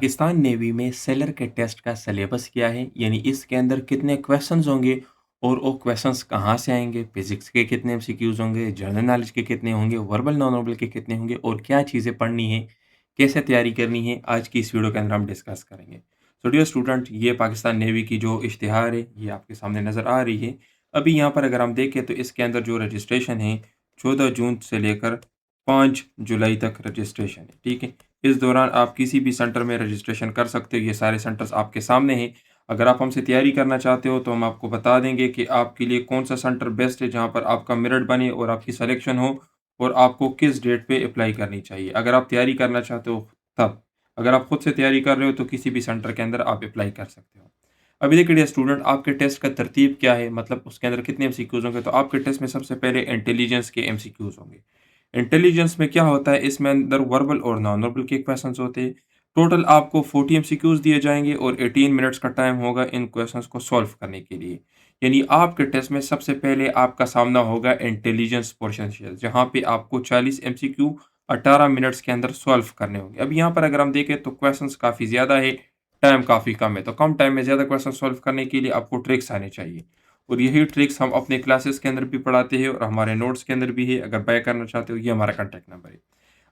Pakistan navy में seller के test का सिलेबस क्या है? यानी इसके अंदर कितने क्वेश्चंस होंगे और वो क्वेश्चंस कहाँ से आएँगे? फिज़िक्स के कितने एमसीक्यूज़ होंगे? जनरल नॉलेज के कितने होंगे? वर्बल, नॉन वर्बल के कितने होंगे? और क्या चीज़ें पढ़नी है? कैसे तैयारी करनी है? आज की इस वीडियो के अंदर हम डिस्कस करेंगे। सो डियर स्टूडेंट, ये पाकिस्तान नेवी की जो इश्तिहार है, ये आपके सामने नज़र आ रही है। अभी यहाँ पर अगर हम देखें तो इसके अंदर जो रजिस्ट्रेशन है, 14 जून से लेकर 5 जुलाई तक रजिस्ट्रेशन है, ठीक है? इस दौरान आप किसी भी सेंटर में रजिस्ट्रेशन कर सकते हो। ये सारे सेंटर्स आपके सामने हैं। अगर आप हमसे तैयारी करना चाहते हो तो हम आपको बता देंगे कि आपके लिए कौन-सा सेंटर बेस्ट है जहाँ पर आपका मेरिट बने और आपकी सिलेक्शन हो और आपको किस डेट पे अप्लाई करनी चाहिए। अगर आप तैयारी करना चाहते हो तब। अगर आप खुद से तैयारी कर रहे हो तो किसी भी सेंटर के अंदर आप अप्लाई कर सकते हो। अभी देखिए डियर स्टूडेंट, आपके टेस्ट का तरतीब क्या है, मतलब उसके अंदर कितने एमसीक्यूज़ होंगे। तो आपके टेस्ट में सबसे पहले इंटेलिजेंस के एमसीक्यूज़ होंगे। इंटेलिजेंस में क्या होता है, इसमें अंदर वर्बल और नॉन वर्बल के क्वेश्चंस होते हैं। टोटल आपको 40 एमसीक्यूज़ दिए जाएँगे और 18 मिनट्स का टाइम होगा इन क्वेश्चंस को सॉल्व करने के लिए। यानी आपके टेस्ट में सबसे पहले आपका सामना होगा इंटेलिजेंस पोर्शन से, जहाँ पे आपको 40 एमसीक्यू 18 मिनट्स के अंदर सॉल्व करने होंगे। अब यहाँ पर अगर हम देखें तो क्वेश्चंस काफ़ी ज़्यादा है, टाइम काफ़ी कम है। तो कम टाइम में ज़्यादा क्वेश्चन सॉल्व करने के लिए आपको ट्रिक्स आने चाहिए। और यही ट्रिक्स हम अपने क्लासेस के अंदर भी पढ़ाते हैं और हमारे नोट्स के अंदर भी है। अगर बाय करना चाहते हो, ये हमारा कॉन्टैक्ट नंबर है।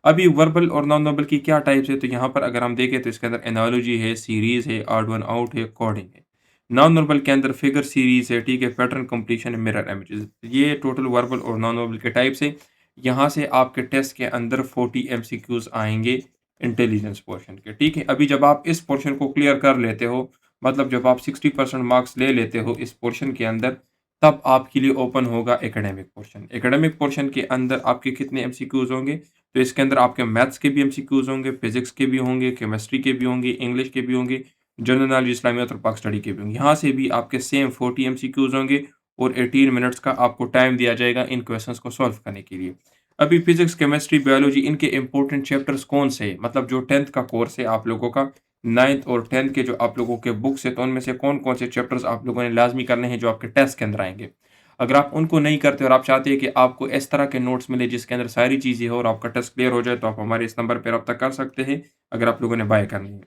अभी वर्बल और नॉन वर्बल की क्या टाइप्स है, तो यहाँ पर अगर हम देखें तो इसके अंदर एनालॉजी है, सीरीज़ है, ऑड वन आउट है, कोडिंग है। नॉन वर्बल के अंदर फिगर सीरीज़ है, ठीक है, पैटर्न कंप्लीशन है, मिरर इमेजेस। ये टोटल वर्बल और नॉन वर्बल के टाइप्स है। यहाँ से आपके टेस्ट के अंदर 40 एमसीक्यूज़ आएँगे इंटेलिजेंस पोर्शन के, ठीक है। अभी जब आप इस पोर्शन को क्लियर कर लेते हो, मतलब जब आप 60% मार्क्स ले लेते हो इस पोर्शन के अंदर, तब आपके लिए ओपन होगा एकेडमिक पोर्शन। एकेडमिक पोर्शन के अंदर आपके कितने एमसीक्यूज़ होंगे? तो इसके अंदर आपके मैथ्स के भी एमसीक्यूज़ होंगे, फिज़िक्स के भी होंगे, केमिस्ट्री के भी होंगे, इंग्लिश के भी होंगे, जनरल नॉलेज, इस्लामियत और पाक स्टडी के भी होंगे। यहाँ से भी आपके सेम 40 एमसीक्यूज़ होंगे और 18 मिनट्स का आपको टाइम दिया जाएगा इन क्वेश्चंस को सॉल्व करने के लिए। अभी फिज़िक्स, केमिस्ट्री, बायोलॉजी इनके इम्पोर्टेंट चैप्टर्स कौन से हैं? मतलब जो 10th का कोर्स है आप लोगों का, 9th और 10th के जो आप लोगों के बुक्स हैं, तो उनमें से कौन-कौन से चैप्टर्स आप लोगों ने लाज़मी करने हैं जो आपके टेस्ट के अंदर आएँगे। अगर आप उनको नहीं करते और आप चाहते हैं कि आपको इस तरह के नोट्स मिले जिसके अंदर सारी चीज़ें हो और आपका टेस्ट क्लियर हो जाए, तो आप हमारे इस नंबर पे रब्ता कर सकते हैं, अगर आप लोगों ने बाय करनी है।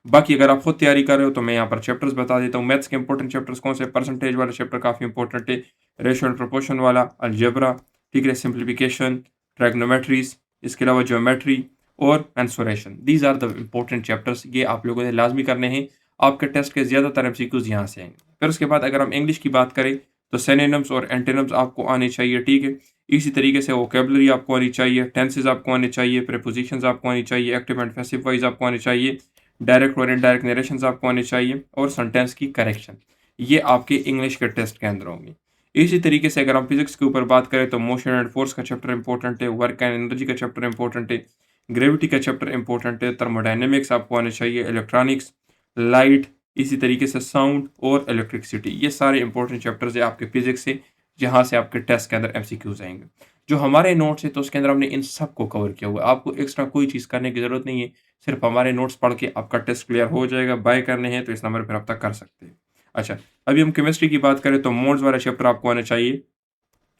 बाकी अगर आप खुद तैयारी कर रहे हो तो मैं यहाँ पर चैप्टर्स बता देता हूँ। मैथ्स के इंपॉर्टेंट चैप्टर्स कौन से? परसेंटेज वाला चैप्टर काफ़ी इंपॉर्टेंट है, रेशियो एंड प्रोपोर्शन वाला, अलजेब्रा, ठीक है, सिम्प्लिफिकेशन, ट्रिग्नोमेट्रीज़, इसके अलावा ज्योमेट्री और mensuration. These are the important chapters, ये आप लोगों ने लाज़मी करने हैं। आपके टेस्ट के ज़्यादातर एमसीक्यूज़ यहाँ से आएँगे। फिर उसके बाद अगर हम इंग्लिश की बात करें तो सिनोनिम्स और एंटोनिम्स आपको आने चाहिए, ठीक है। इसी तरीके से वोकैब्युलरी आपको आनी चाहिए, टेंसेस आपको आने चाहिए, प्रीपोजिशंस आपको आनी चाहिए, एक्टिव एंड पैसिव वॉइस आपको आने चाहिए, डायरेक्ट और इनडायरेक्ट नरेशंस आपको आने चाहिए और सेंटेंस की करेक्शन। ये आपके इंग्लिश के टेस्ट के अंदर होंगे। इसी तरीके से अगर हम फिजिक्स के ऊपर बात करें तो मोशन एंड फोर्स का चैप्टर इंपॉर्टेंट है, वर्क एंड एनर्जी का चैप्टर इंपॉर्टेंट है, ग्रेविटी का चैप्टर इंपॉर्टेंट है, थर्मोडायनेमिक्स आपको आने चाहिए, इलेक्ट्रॉनिक्स, लाइट, इसी तरीके से साउंड और इलेक्ट्रिसिटी। ये सारे इंपॉर्टेंट चैप्टर्स है आपके फिजिक्स से, जहाँ से आपके टेस्ट के अंदर एमसीक्यूज आएंगे। जो हमारे नोट्स है तो उसके अंदर हमने इन सब को कवर किया हुआ है। आपको एक्स्ट्रा कोई चीज़ करने की ज़रूरत नहीं है। सिर्फ हमारे नोट्स पढ़ के आपका टेस्ट क्लियर हो जाएगा। बाय करने हैं तो इस नंबर पर रब्ता कर सकते हैं। अच्छा, अभी हम केमिस्ट्री की बात करें तो मोड्स वाला चैप्टर आपको आना चाहिए।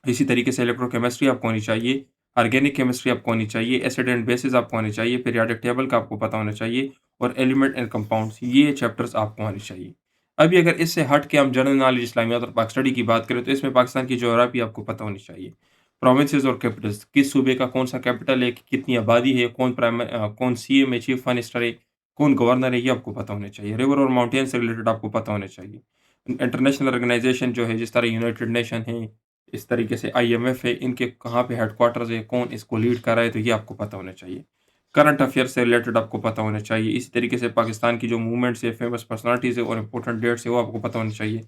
इसी तरीके से इलेक्ट्रोकेमिस्ट्री आपको आनी चाहिए, ऑर्गेनिक केमिस्ट्री आपको आनी चाहिए, एसिड एंड बेसिस आपको आने चाहिए, पीरियोडिक टेबल का आपको पता होना चाहिए और एलिमेंट एंड कंपाउंड्स, ये चैप्टर्स आपको आने चाहिए। अभी अगर इससे हट के हम जनरल नॉलेज, इस्लामियात और पाक स्टडी की बात करें तो इसमें पाकिस्तान की ज्योग्राफी आपको पता होनी चाहिए। प्रोविंसेस और कैपिटल्स, किस सूबे का कौन सा कैपिटल है, कितनी आबादी है, कौन सीएम है, चीफ मिनिस्टर है, कौन गवर्नर है, ये आपको पता होने चाहिए। रिवर और माउंटेन से रिलेटेड आपको पता होना चाहिए। इंटरनेशनल ऑर्गेनाइजेशन जो है, जिस तरह यूनाइटेड नेशन है, इस तरीके से आईएमएफ है, इनके कहाँ पे हेडक्वार्टर्स है, कौन इसको लीड कर रहा है, तो ये आपको पता होना चाहिए। करंट अफेयर से रिलेटेड आपको पता होना चाहिए। इसी तरीके से पाकिस्तान की जो मूवमेंट्स है, फेमस पर्सनालिटीज़ है और इंपॉर्टेंट डेट्स है, वो आपको पता होनी चाहिए।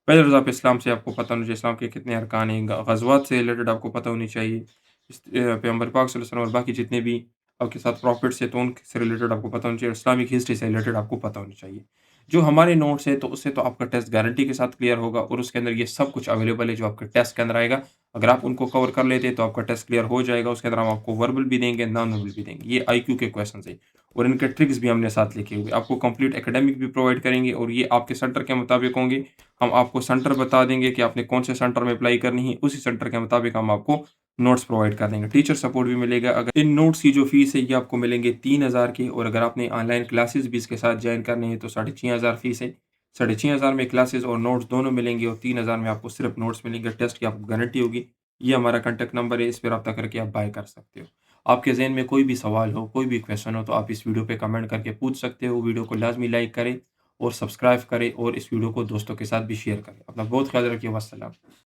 पिलर्स ऑफ इस्लाम से आपको पता होना चाहिए, इस्लाम के कितने अरकान हैं। गज़वात से रिलेटेड आपको पता होनी चाहिए। पैगम्बर पाक सल्लल्लाहु अलैहि वसल्लम और बाकी जितने भी आपके साथ प्रॉफिट्स हैं, तो उनसे रिलेटेड आपको पता होना चाहिए। इस्लामिक हिस्ट्री से रिलेटेड आपको पता होनी चाहिए। जो हमारे नोट्स है तो उससे तो आपका टेस्ट गारंटी के साथ क्लियर होगा और उसके अंदर ये सब कुछ अवेलेबल है जो आपके टेस्ट के अंदर आएगा। अगर आप उनको कवर कर लेते हैं तो आपका टेस्ट क्लियर हो जाएगा। उसके अंदर हम आपको वर्बल भी देंगे, नॉन वर्बल भी देंगे। ये आईक्यू के क्वेश्चन है और इनके ट्रिक्स भी हमने साथ लिखे हुए। आपको कंप्लीट एकेडमिक भी प्रोवाइड करेंगे और ये आपके सेंटर के मुताबिक होंगे। हम आपको सेंटर बता देंगे कि आपने कौन से सेंटर में अप्लाई करनी है, उसी सेंटर के मुताबिक हम आपको नोट्स प्रोवाइड कर देंगे, टीचर सपोर्ट भी मिलेगा। अगर इन नोट्स की जो फ़ीस है ये आपको मिलेंगे 3000 की, और अगर आपने ऑनलाइन क्लासेस भी इसके साथ जॉइन करनी है तो 6500 फ़ीस है। 6500 में क्लासेस और नोट्स दोनों मिलेंगे, और 3000 में आपको सिर्फ नोट्स मिलेंगे, टेस्ट की आपको गारंटी होगी। ये हमारा कॉन्टैक्ट नंबर है, इस पे रब्ता करके आप बाय कर सकते हो। आपके ज़हन में कोई भी सवाल हो, कोई भी क्वेश्चन हो, तो आप इस वीडियो पे कमेंट करके पूछ सकते हो। वीडियो को लाज़मी लाइक करें और सब्सक्राइब करें, और इस वीडियो को दोस्तों के साथ भी शेयर करें। अपना बहुत ख्याल रखिए। वस्सलाम।